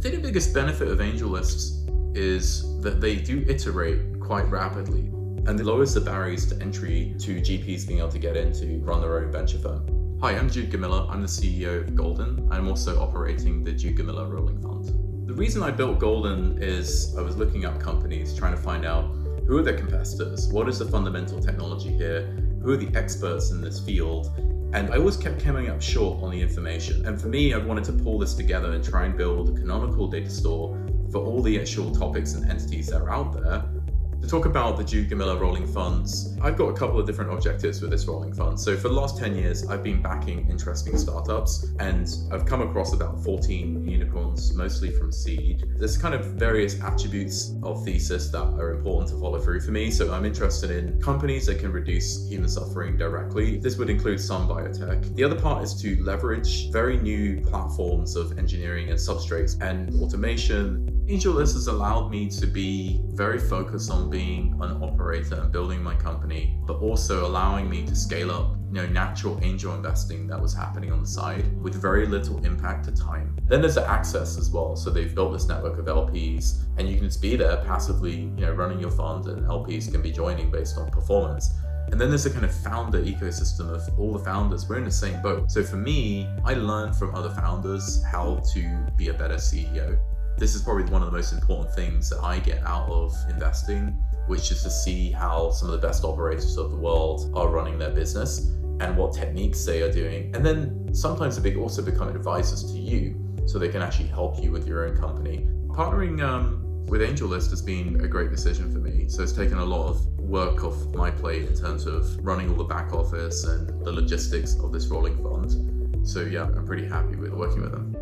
think the biggest benefit of AngelList is that they do iterate quite rapidly, and it lowers the barriers to entry to GPs being able to get in to run their own venture firm. Hi, I'm Jude Gomila. I'm the CEO of Golden. I'm also operating the Jude Gomila Rolling Fund. The reason I built Golden is I was looking up companies, trying to find out who are their competitors, what is the fundamental technology here, who are the experts in this field, and I always kept coming up short on the information. And for me, I wanted to pull this together and try and build a canonical data store for all the actual topics and entities that are out there. To talk about the Jude Gomila Rolling Funds, I've got a couple of different objectives with this rolling fund. So for the last 10 years, I've been backing interesting startups, and I've come across about 14 unicorns, mostly from seed. There's kind of various attributes of thesis that are important to follow through for me. So I'm interested in companies that can reduce human suffering directly. This would include some biotech. The other part is to leverage very new platforms of engineering and substrates and automation. AngelList has allowed me to be very focused on being an operator and building my company, but also allowing me to scale up, natural angel investing that was happening on the side with very little impact to time. Then there's the access as well. So they've built this network of LPs, and you can just be there passively, running your fund, and LPs can be joining based on performance. And then there's a kind of founder ecosystem of all the founders. We're in the same boat. So for me, I learned from other founders how to be a better CEO. This is probably one of the most important things that I get out of investing, which is to see how some of the best operators of the world are running their business and what techniques they are doing. And then sometimes they also become advisors to you, so they can actually help you with your own company. Partnering with AngelList has been a great decision for me. So it's taken a lot of work off my plate in terms of running all the back office and the logistics of this rolling fund. So yeah, I'm pretty happy with working with them.